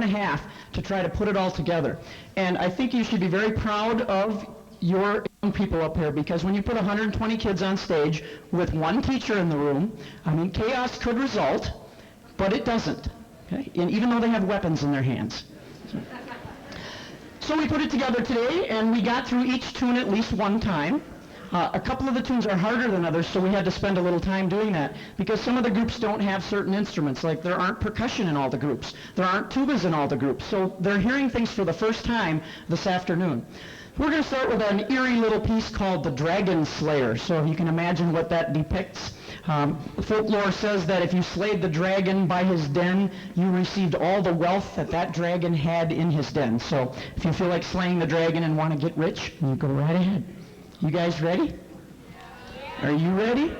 and a half to try to put it all together. And I think you should be very proud of your young people up here, because when you put 120 kids on stage with one teacher in the room, I mean, chaos could result, but it doesn't. Okay? And even though they have weapons in their hands. So we put it together today, and we got through each tune at least one time. A couple of the tunes are harder than others, so we had to spend a little time doing that, because some of the groups don't have certain instruments, like there aren't percussion in all the groups, there aren't tubas in all the groups, so they're hearing things for the first time this afternoon. We're going to start with an eerie little piece called The Dragon Slayer, so you can imagine what that depicts. Folklore says that if you slayed the dragon by his den, you received all the wealth that that dragon had in his den. So if you feel like slaying the dragon and want to get rich, you go right ahead. You guys ready? Are you ready?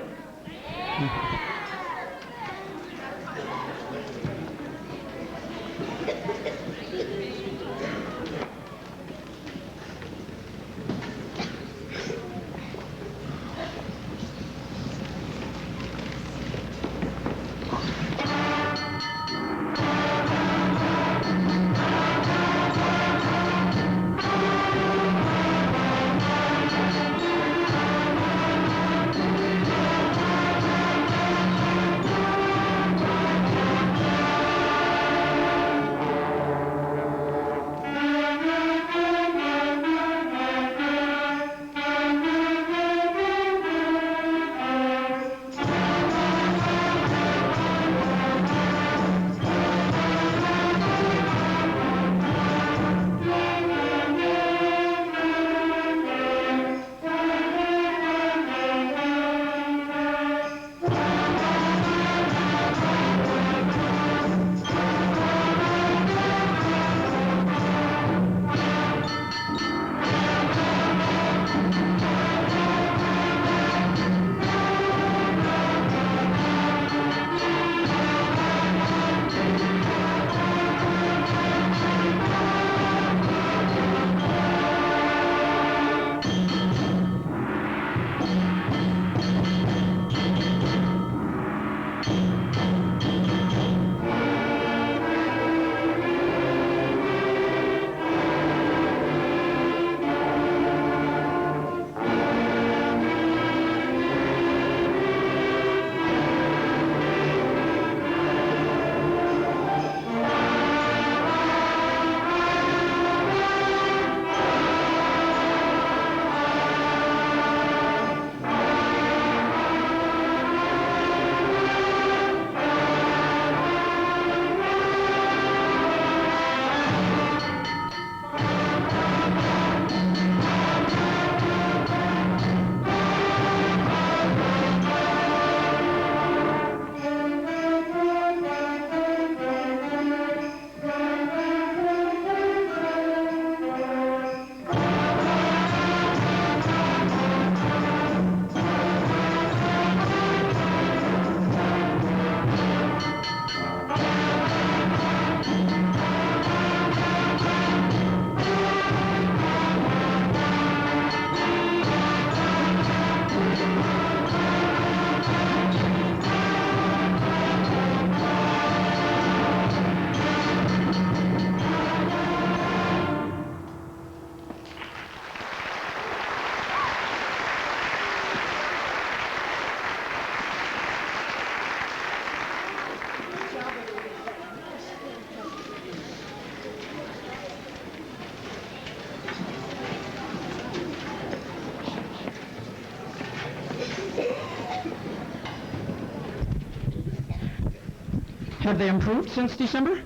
Have they improved since December?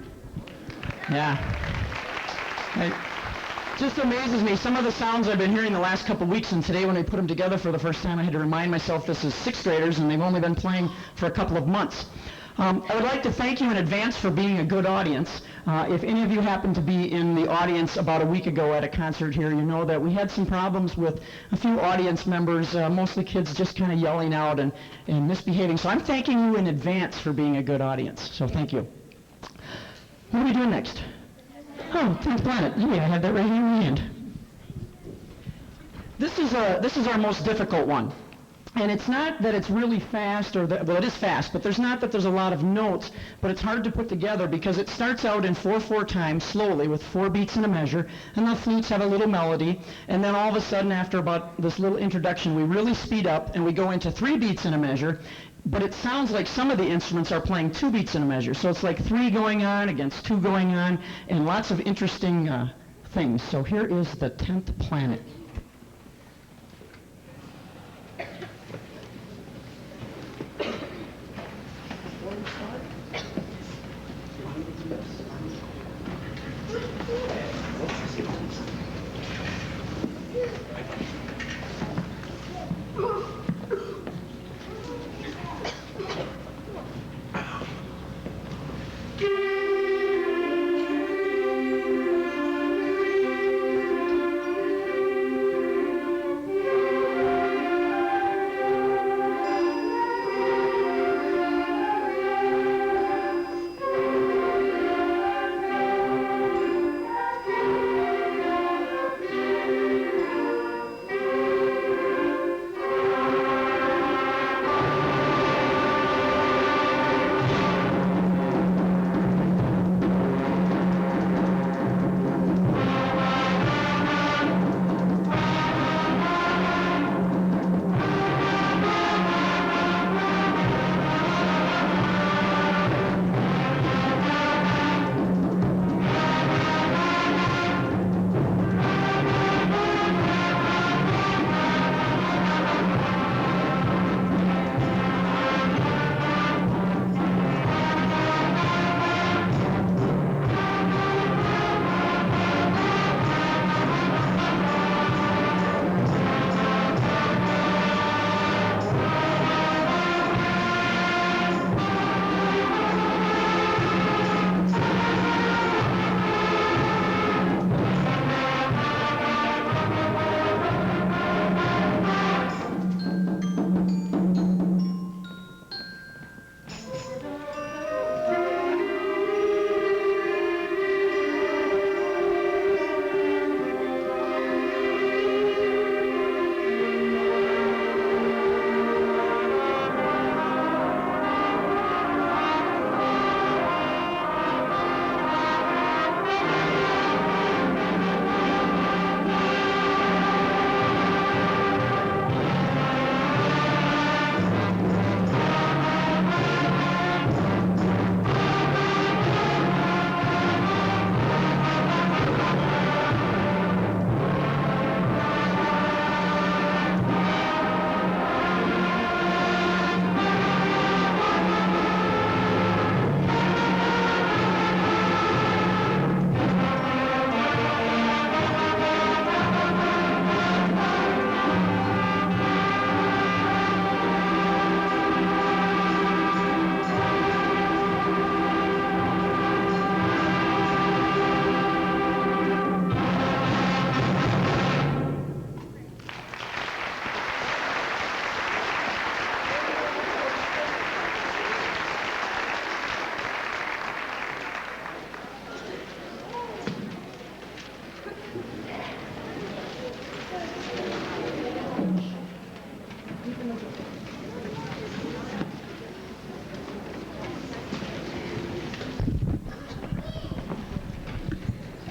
Yeah. It just amazes me. Some of the sounds I've been hearing the last couple of weeks, and today when I put them together for the first time, I had to remind myself this is sixth graders, and they've only been playing for a couple of months. I would like to thank you in advance for being a good audience. If any of you happened to be in the audience about a week ago at a concert here, you know that we had some problems with a few audience members, mostly kids just kind of yelling out and misbehaving. So I'm thanking you in advance for being a good audience. So thank you. What are we doing next? Oh, 10th Planet. Hey, I have that right here in my hand. This is our most difficult one. And it's not that it's really fast, or that, well, it is fast, but there's not that there's a lot of notes, but it's hard to put together because it starts out in 4/4 time slowly with 4 beats in a measure, and the flutes have a little melody, and then all of a sudden after about this little introduction we really speed up and we go into 3 beats in a measure, but it sounds like some of the instruments are playing 2 beats in a measure, so it's like 3 going on against 2 going on, and lots of interesting things. So here is the 10th planet.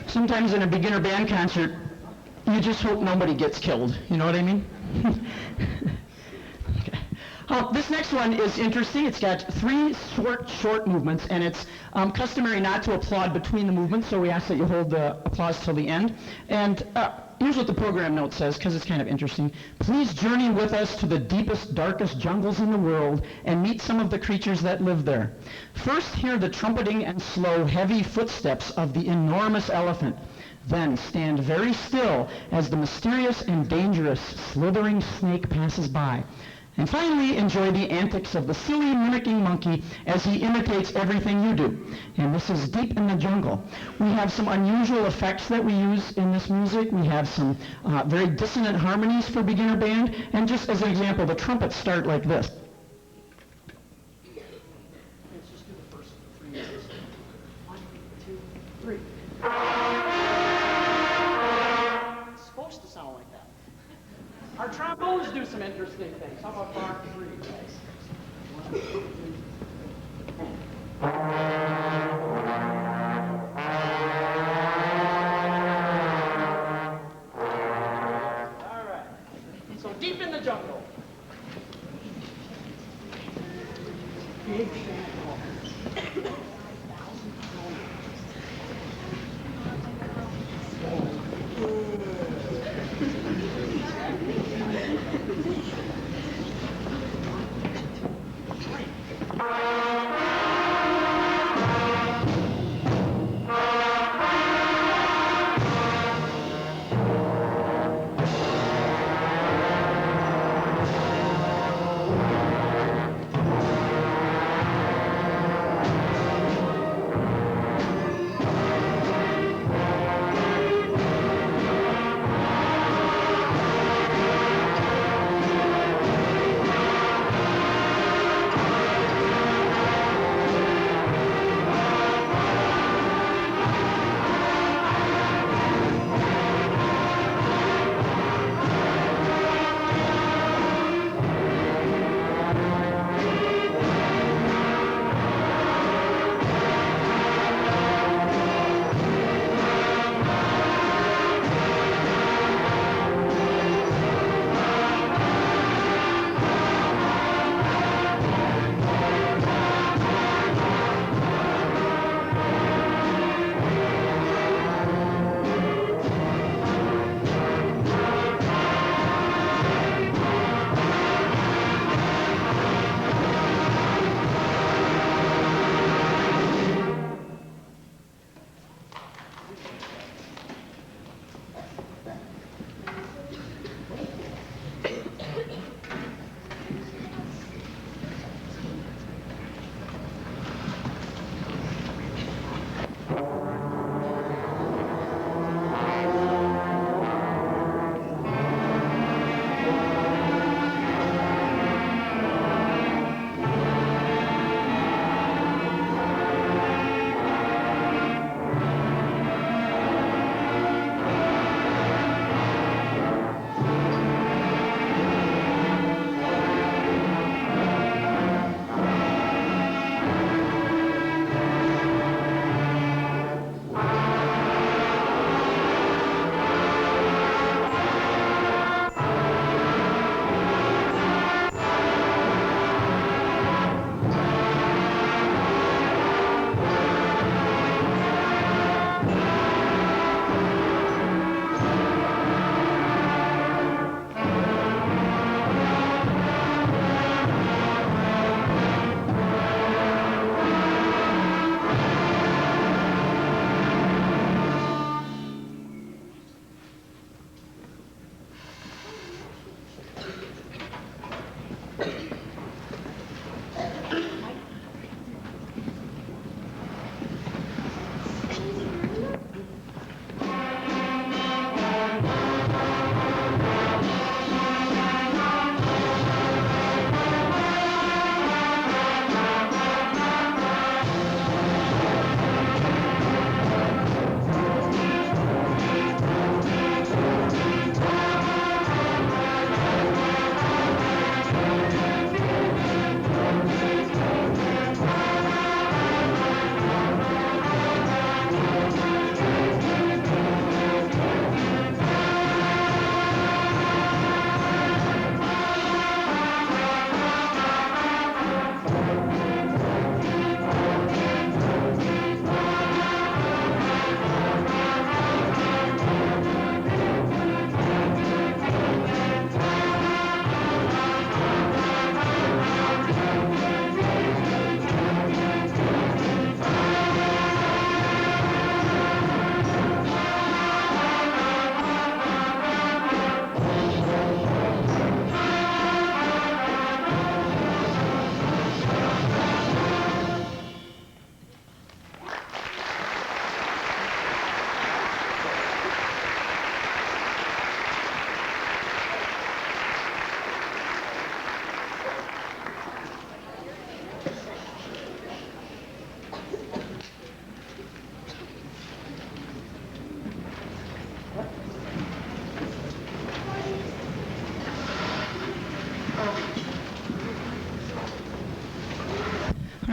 Sometimes in a beginner band concert, you just hope nobody gets killed. You know what I mean? Okay. This next one is interesting. It's got 3 short movements, and it's customary not to applaud between the movements, so we ask that you hold the applause till the end. And here's what the program note says, because it's kind of interesting. Please journey with us to the deepest, darkest jungles in the world and meet some of the creatures that live there. First, hear the trumpeting and slow, heavy footsteps of the enormous elephant. Then stand very still as the mysterious and dangerous slithering snake passes by. And finally, enjoy the antics of the silly mimicking monkey as he imitates everything you do. And this is deep in the jungle. We have some unusual effects that we use in this music. We have some very dissonant harmonies for beginner band. And just as an example, the trumpets start like this. Let's just do the first 3 notes. 1, 2, 3. It's supposed to sound like that. Our trombones do do some interesting things. How about bar 3, guys? 1, 2, 3. All right. So deep in the jungle. Big shadow.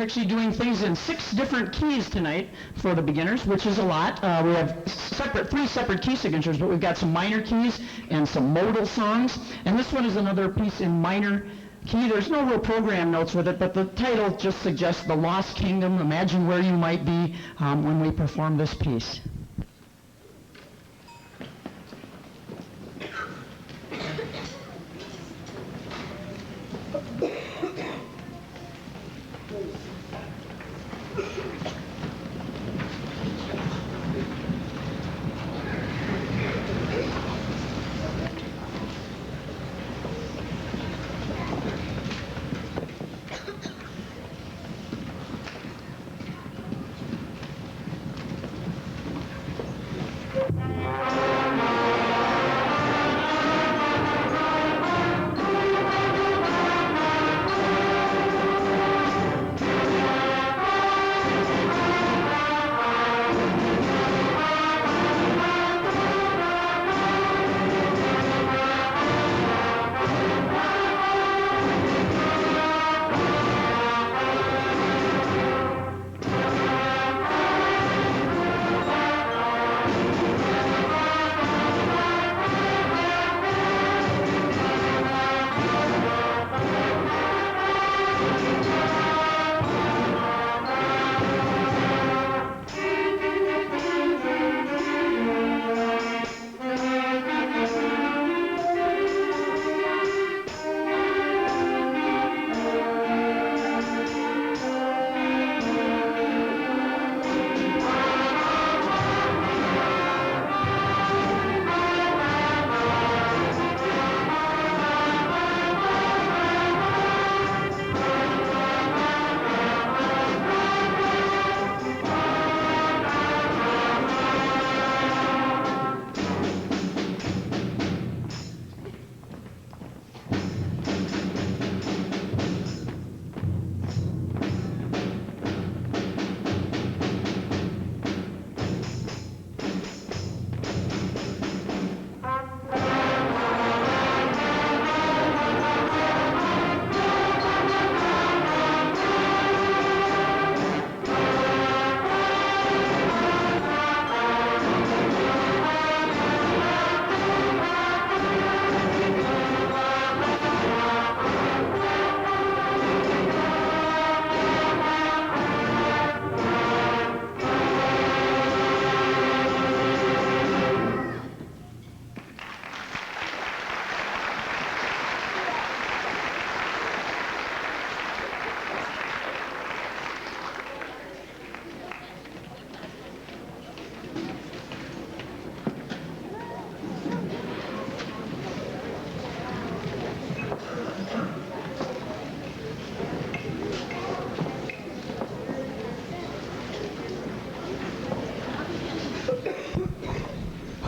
We're actually doing things in 6 different keys tonight for the beginners, which is a lot. We have 3 separate key signatures, but we've got some minor keys and some modal songs. And this one is another piece in minor key. There's no real program notes with it, but the title just suggests the Lost Kingdom. Imagine where you might be when we perform this piece.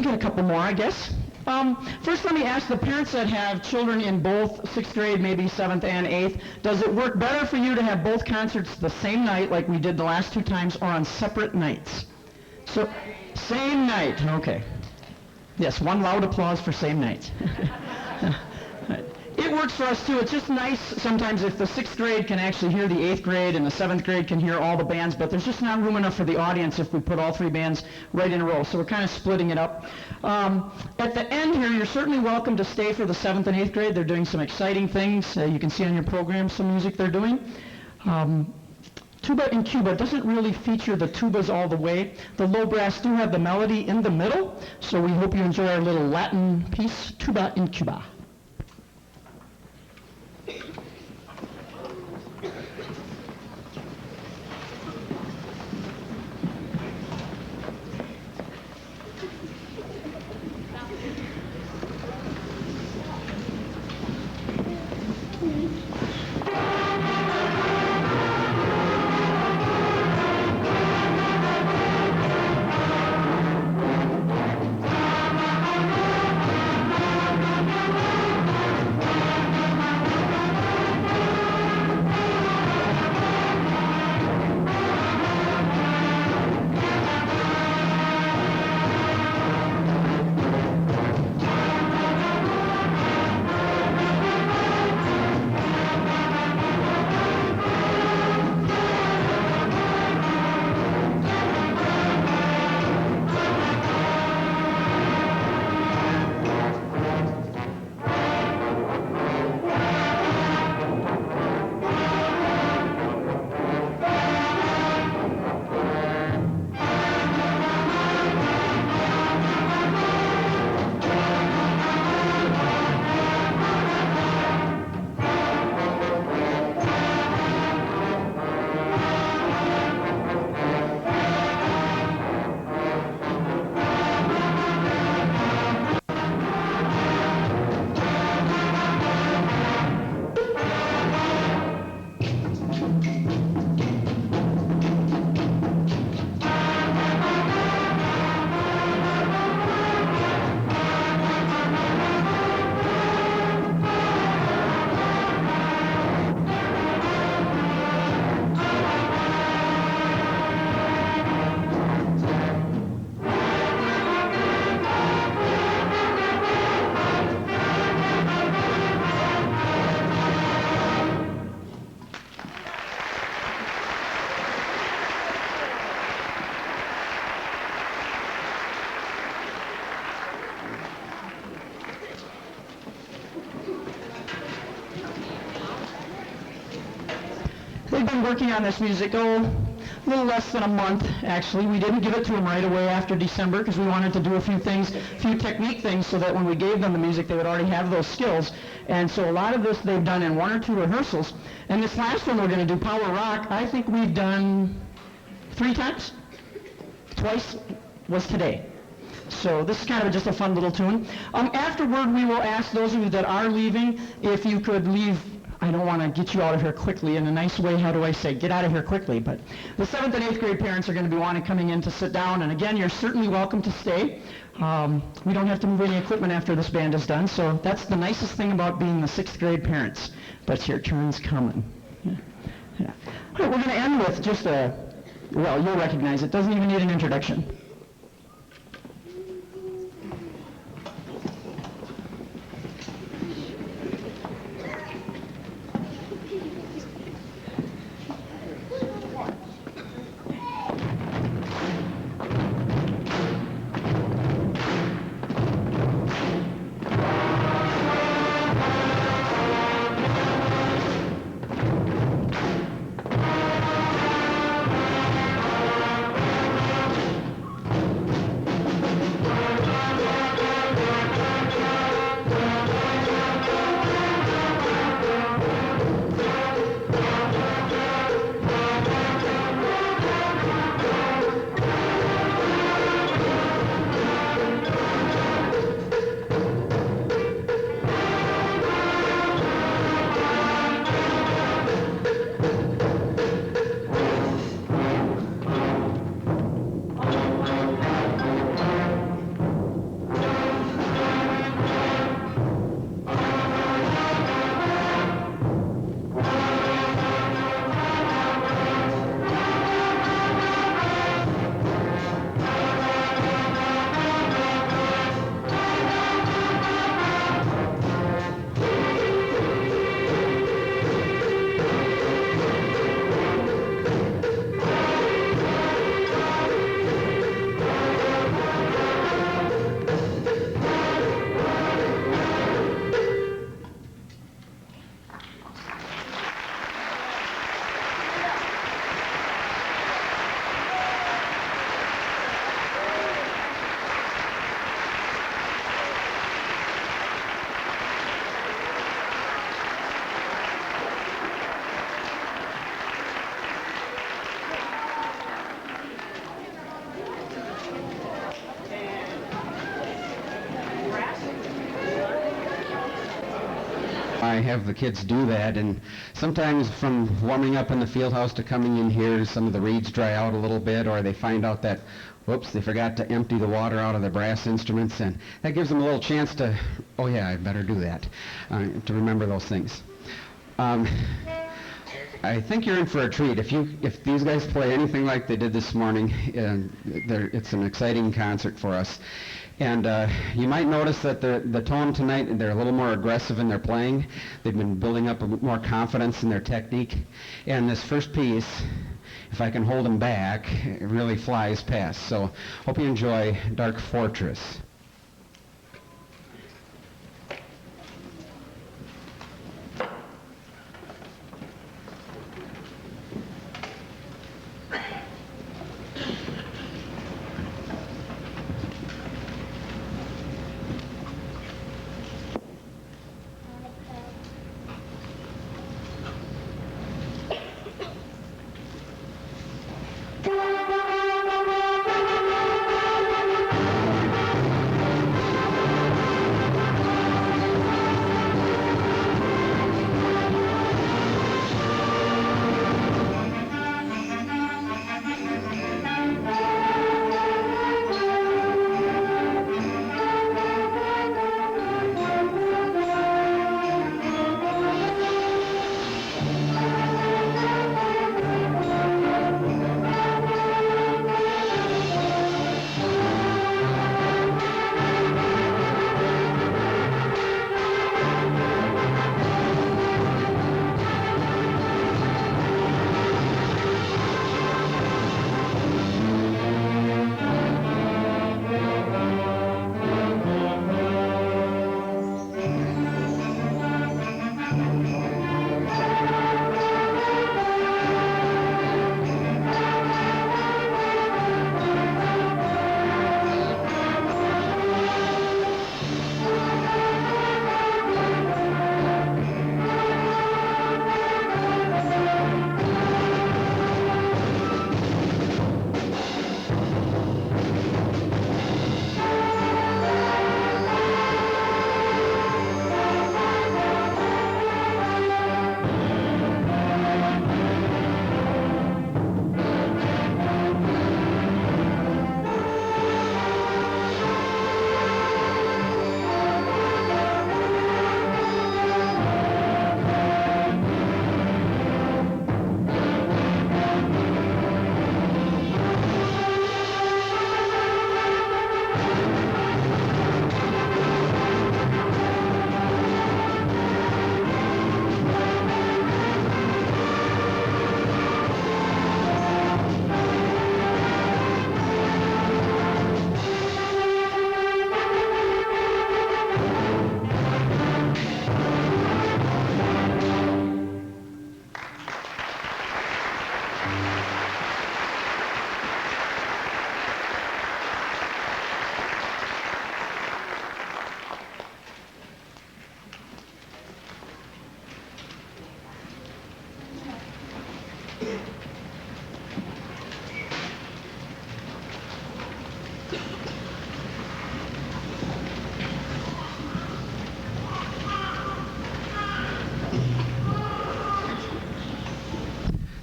A couple more, I guess. First, let me ask the parents that have children in both 6th grade, maybe 7th and 8th, does it work better for you to have both concerts the same night like we did the last 2 times, or on separate nights? So, same night, okay. Yes, one loud applause for same night. It works for us too. It's just nice sometimes if the 6th grade can actually hear the 8th grade and the 7th grade can hear all the bands, but there's just not room enough for the audience if we put all 3 bands right in a row. So we're kind of splitting it up. At the end here, you're certainly welcome to stay for the 7th and 8th grade. They're doing some exciting things. You can see on your program some music they're doing. Tuba in Cuba doesn't really feature the tubas all the way. The low brass do have the melody in the middle, so we hope you enjoy our little Latin piece, Tuba in Cuba. we've been working on this music, a little less than a month, actually. We didn't give it to them right away after December because we wanted to do a few things, few technique things, so that when we gave them the music, they would already have those skills. And so a lot of this they've done in 1 or 2 rehearsals. And this last one we're going to do, Power Rock, I think we've done 3 times. Twice was today. So this is kind of just a fun little tune. Afterward, we will ask those of you that are leaving if you could leave. I don't want to get you out of here quickly. In a nice way, how do I say, get out of here quickly? But the 7th and 8th grade parents are going to be coming in to sit down. And again, you're certainly welcome to stay. We don't have to move any equipment after this band is done. So that's the nicest thing about being the 6th grade parents. But your turn's coming. Yeah. Yeah. All right, we're going to end with just well, you'll recognize it. Doesn't even need an introduction. I have the kids do that, and sometimes from warming up in the field house to coming in here, some of the reeds dry out a little bit, or they find out that, whoops, they forgot to empty the water out of their brass instruments, and that gives them a little chance to, oh yeah, I better do that, to remember those things. I think you're in for a treat. If these guys play anything like they did this morning, it's an exciting concert for us. And you might notice that the tone tonight, they're a little more aggressive in their playing. They've been building up more confidence in their technique. And this first piece, if I can hold them back, it really flies past. So hope you enjoy Dark Fortress.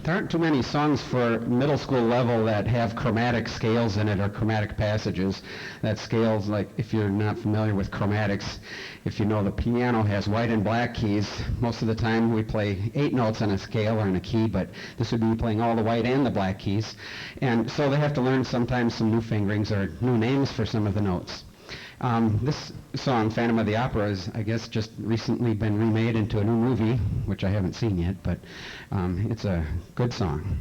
There aren't too many songs for middle school level that have chromatic scales in it or chromatic passages. That scales, like if you're not familiar with chromatics, if you know the piano has white and black keys, most of the time we play 8 notes on a scale or in a key, but this would be playing all the white and the black keys. And so they have to learn sometimes some new fingerings or new names for some of the notes. This song, Phantom of the Opera, has, I guess, just recently been remade into a new movie, which I haven't seen yet, but it's a good song.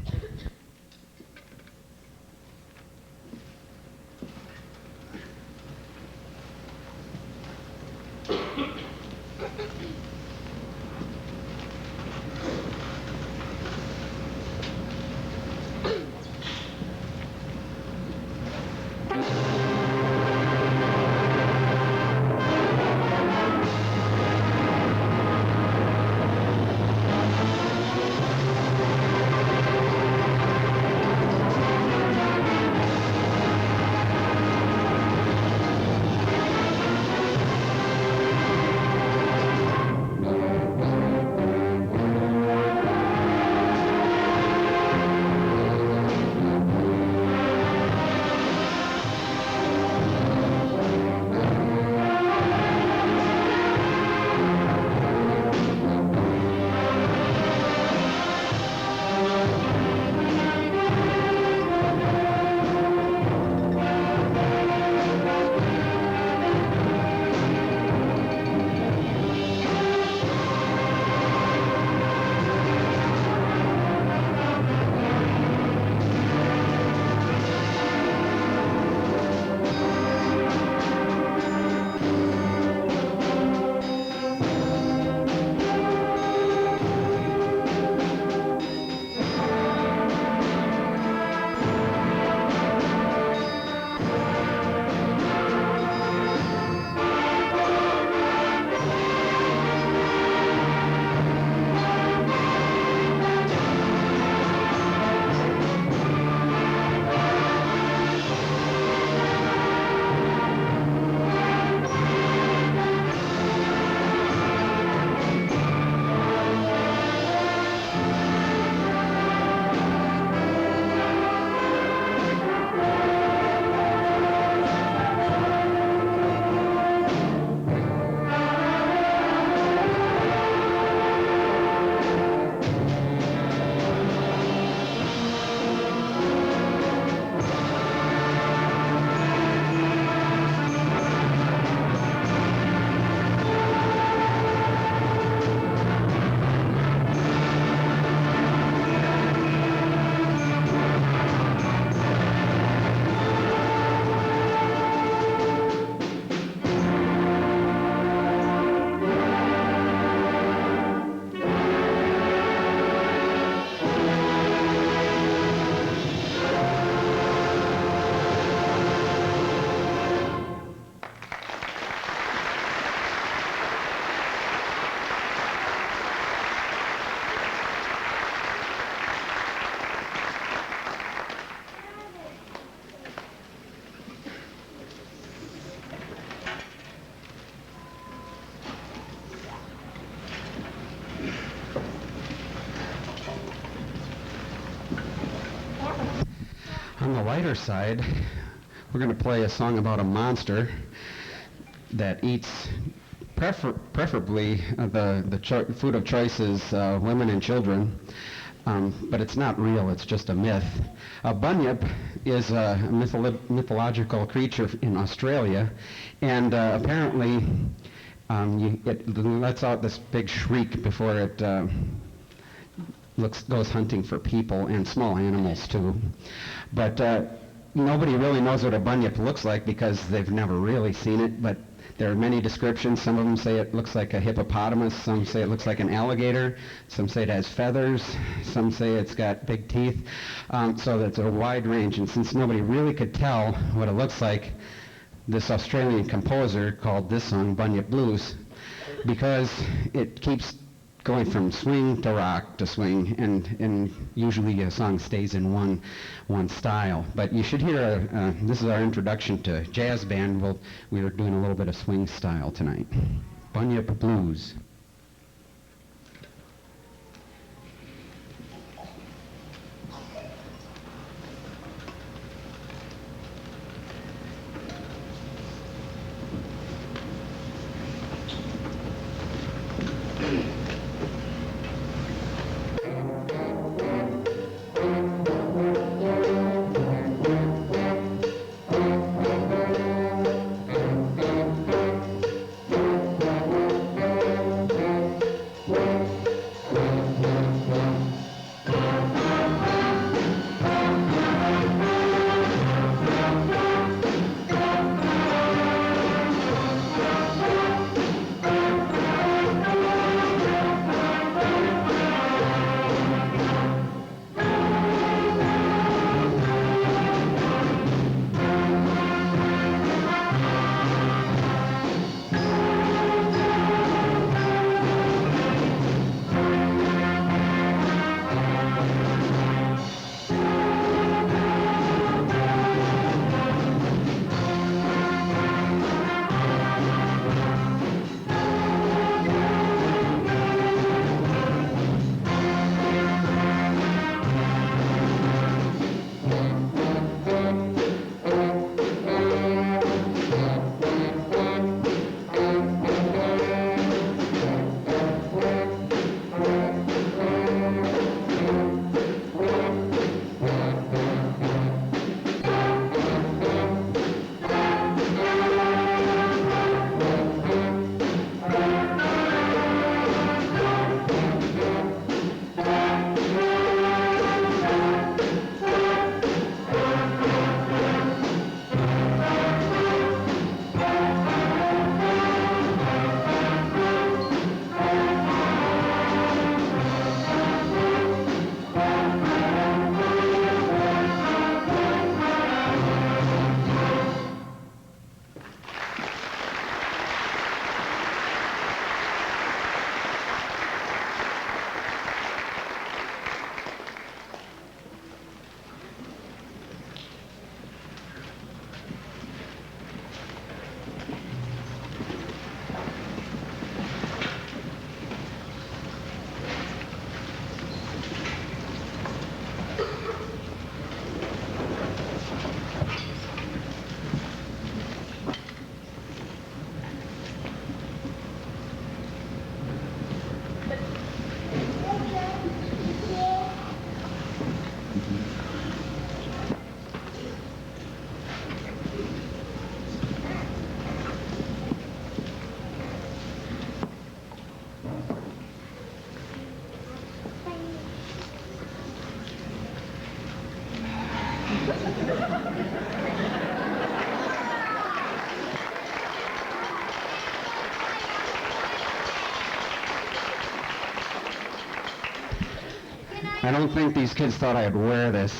On the lighter side, we're going to play a song about a monster that eats preferably the food of choice is women and children, but it's not real, it's just a myth. Bunyip is a mythological creature in Australia, and apparently it lets out this big shriek before it goes hunting for people and small animals too. But nobody really knows what a bunyip looks like because they've never really seen it, but there are many descriptions. Some of them say it looks like a hippopotamus, some say it looks like an alligator, some say it has feathers, some say it's got big teeth, so that's a wide range. And since nobody really could tell what it looks like, this Australian composer called this song Bunyip Blues because it keeps going from swing to rock to swing, and usually a song stays in one style. But you should hear, this is our introduction to jazz band. We are doing a little bit of swing style tonight. Bunyip Blues. I don't think these kids thought I'd wear this,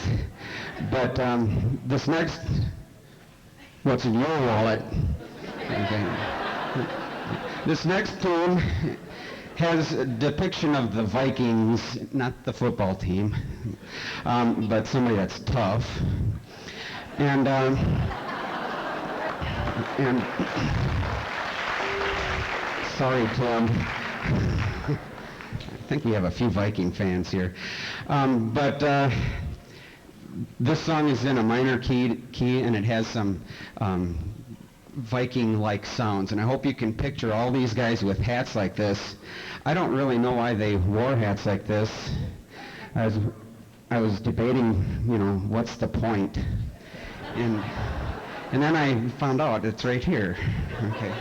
but this next, what's in your wallet? Okay. This next tune has a depiction of the Vikings, not the football team, but somebody that's tough. And sorry, Tim. I think we have a few Viking fans here. But this song is in a minor key, and it has some Viking-like sounds. And I hope you can picture all these guys with hats like this. I don't really know why they wore hats like this. I was debating, what's the point? And then I found out it's right here. Okay.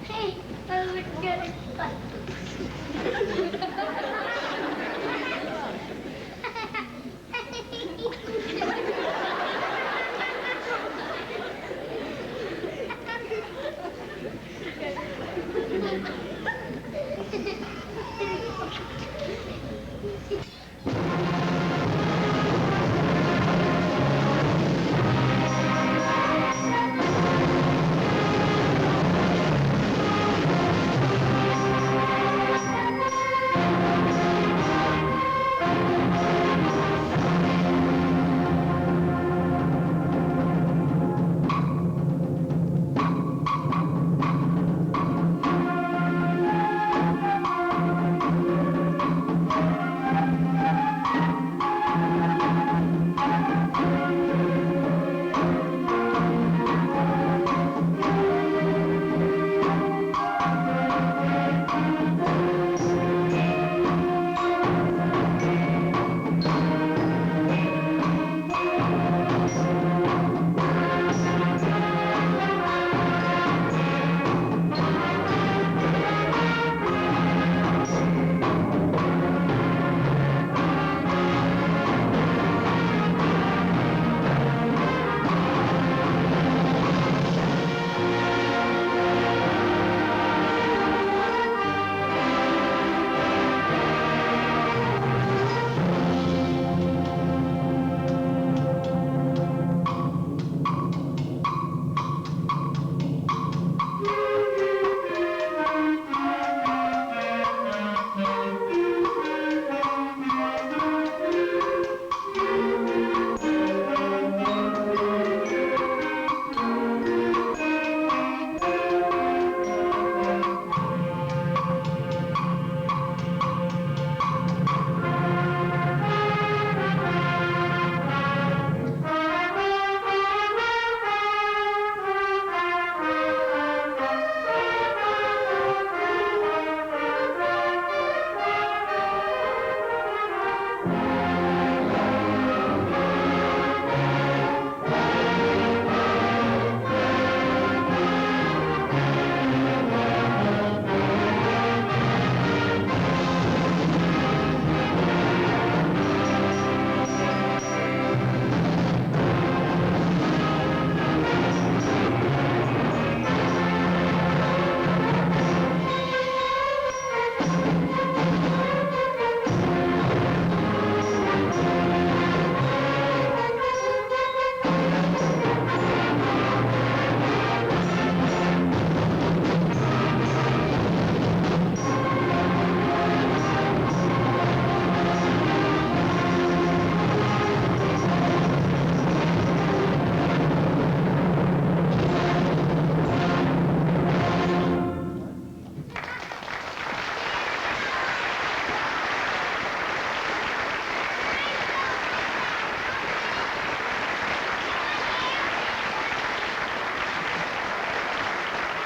Hey, that was good.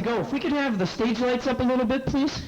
Go. If we could have the stage lights up a little bit, please.